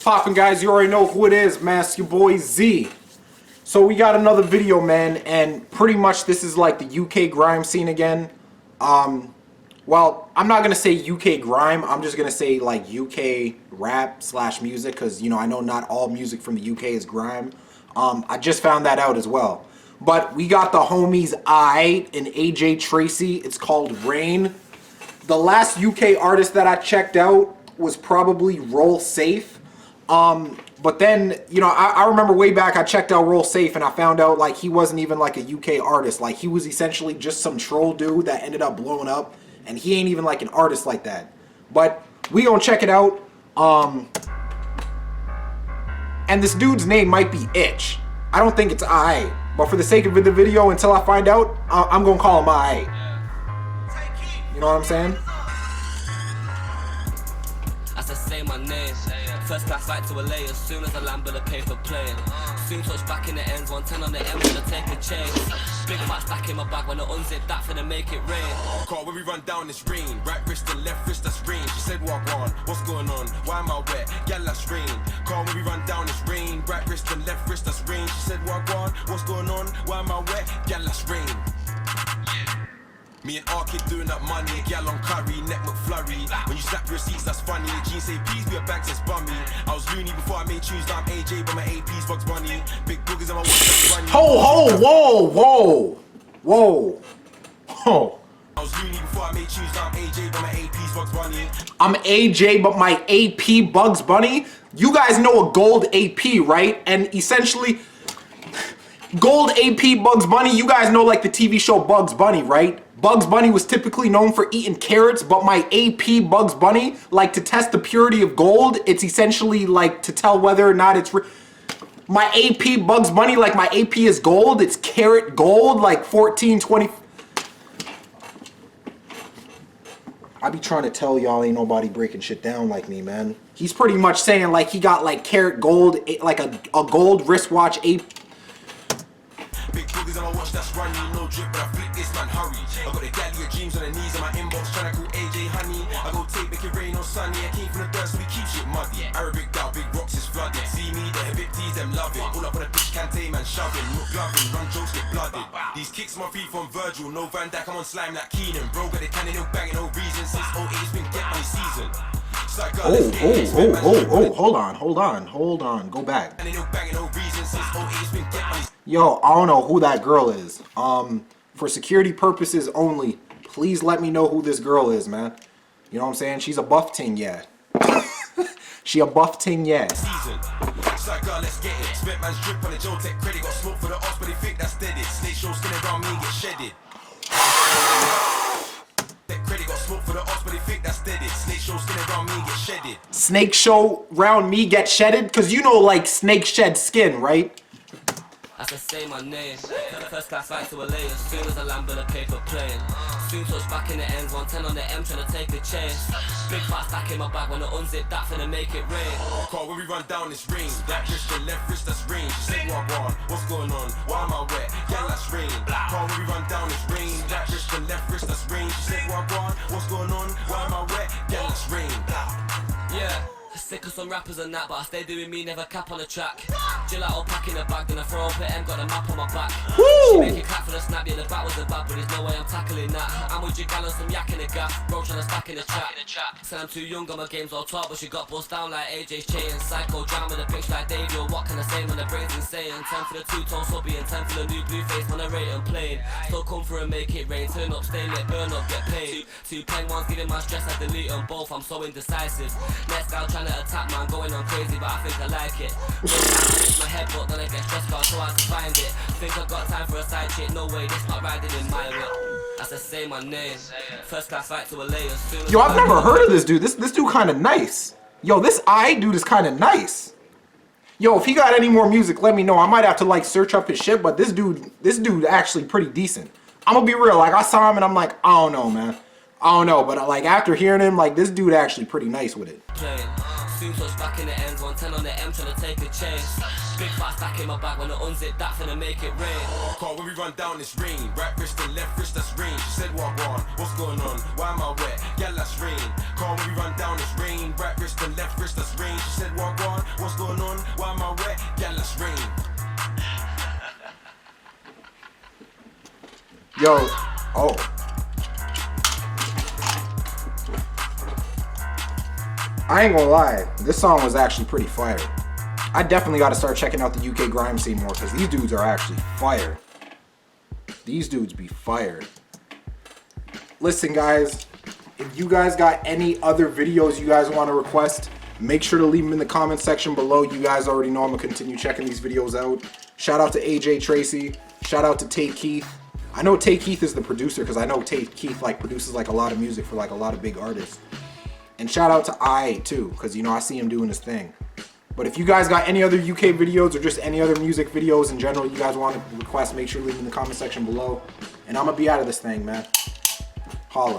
Poppin' guys, you already know who it is, man. It's your boy Z. So we got another video, man, and pretty much this is like the UK grime scene again. Well, I'm not gonna say UK grime. I'm just gonna say like UK rap slash music, because you know I know not all music from the UK is grime. I just found that out as well. But we got the homies I and AJ Tracey. It's called Rain. The last UK artist that I checked out was probably Roll Safe. But then, you know, I remember way back I checked out Roll Safe and I found out like he wasn't even like a UK artist. Like he was essentially just some troll dude that ended up blowing up, and he ain't even like an artist like that. But we gonna check it out. And this dude's name might be Itch. I don't think it's I, but for the sake of the video, until I find out, I'm gonna call him I. You know what I'm saying? As I say my name, first class flight to LA as soon as I land with a paper plane. Soon touch back in the ends, 110 on the M when I take a chance. Big fat stack in my bag when I unzip that finna make it rain. Car when we run down this rain, right wrist and left wrist that's rain. She said what I want, what's going on, why am I wet, gal that's rain. Car when we run down this rain, right wrist and left wrist that's rain. She said what I want, what's going on, why am I wet, gal that's rain. Me and R kid doing that money, gal on curry, neck McFlurry. When you slap receipts, that's funny. Jeans say please be a bag says bummy. I was loony before I made tunes, now I'm AJ, but my AP's Bugs Bunny. Big boogers in my watch that's runny. Whoa. I was loony before I made tunes, now I'm AJ, but my AP's Bugs Bunny. I'm AJ, but my AP Bugs Bunny. You guys know a gold AP, right? And essentially, gold AP Bugs Bunny, you guys know like the TV show Bugs Bunny, right? Bugs Bunny was typically known for eating carrots, but my AP Bugs Bunny, like to test the purity of gold, it's essentially like to tell whether or not it's my AP Bugs Bunny, like my AP is gold, it's carrot gold, like 14, 20. I be trying to tell y'all ain't nobody breaking shit down like me, man. He's pretty much saying like he got like carrot gold, like a gold wristwatch AP. Big boogers on my watch that's running, no drip, but I flip this man, hurry. I got the galley of dreams on the knees in my inbox, trying to call AJ honey. I go take, make it rain on sunny. I came from the dirt, so we keep shit muddy. Arabic down, big rocks is flooded. See me, the Habibtis, them love it. All up on the bitch, Kante, man, shoving. No gloving, run jokes, get blooded. These kicks my feet from Virgil, no Van Dijk, I'm on slime like Keenan. Bro, got the cannon, no banging, no reason. Since 08, it's been get money season. Hold on, go back. Yo, I don't know who that girl is. For security purposes only, please let me know who this girl is, man. You know what I'm saying? She's a buff ting, yeah. She a buff ting, yeah. Let's get it. Spent man's drip on the Joe Tech credit. Got smoke for the odds, but they think that's dead. Snake show skin around me and get shedded. Credit got smoke for the odds, but they think that's dead. Snake show skin around me and get shedded. Snake show round me get shedded? Cause you know like snake shed skin, right? As I say my name, first class flight to LA as soon as I land with a paper plane. Soon touch back in the ends, 110 on the M trying to take a chance. Big fat stack in my bag when I unzip that finna make it rain. Car when we run down this rain, that wrist and left wrist that's rain. She said what I want, what's going on, why am I wet, yeah that's rain. Car when we run down this rain, that wrist and left wrist that's rain. She said what I want, what's going on, why am I wet, yeah that's rain. Yeah. Sick of some rappers and that, but I stay doing me, never cap on the track. Gelato pack in the bag, then I throw up at M, got a map on my back. She make it clap for the snap, yeah the bat was a bad, but there's no way I'm tackling that. I'm with your gal and some yak in the gaff, bro trying to stack in the chat. Said I'm too young, got my games all taught, but she got bust down like AJ's chain. Psycho drama, the bitch like Dave, yo, what can I say when the brain's insane? 10 for the two-tone subby and 10 for the new blue face, when I rate and plain. Still come through and make it rain, turn up, stay lit, burn up, get paid. Two pen ones giving my stress, I delete them both, I'm so indecisive. Next gal trying to attack, man, going on crazy, but I think I like it. My head, but then I get stressed out, so I can find it. Think I got time for a side chick, no way, this not riding in my whip. As I say my name, first class flight to LA as soon as Yo, I've never heard of this dude. This dude kind of nice. Yo, this I dude is kind of nice. Yo, if he got any more music, let me know. I might have to like search up his shit, but this dude actually pretty decent. I'm gonna be real, like I saw him and I'm like, I don't know, man. I don't know, but like after hearing him, like this dude actually pretty nice with it. soon touch back in the ends. 110 on the M trying to take a chance. Big fat stack in my back when I unzip that finna make it rain. Call when we run down this rain. Right wrist and left wrist, that's rain. She said, what on? What's going on? Why am I wet? Yeah, that's rain. Call when we run down this rain. Right wrist and left wrist, that's rain. She said, what on? What's going on? Why am I wet? Yeah, that's rain. Yo, oh. I ain't gonna lie, this song was actually pretty fire. I definitely gotta start checking out the UK grime scene more because these dudes are actually fire. These dudes be fired. Listen guys, if you guys got any other videos you guys want to request, make sure to leave them in the comment section below. You guys already know I'm gonna continue checking these videos out. Shout out to AJ Tracy. Shout out to Tate Keith. I know Tate Keith is the producer because I know Tate Keith like produces like a lot of music for like a lot of big artists. And shout out to I too, because you know I see him doing his thing. But if you guys got any other UK videos or just any other music videos in general you guys want to request, make sure to leave them in the comment section below. And I'm gonna be out of this thing, man. Holla.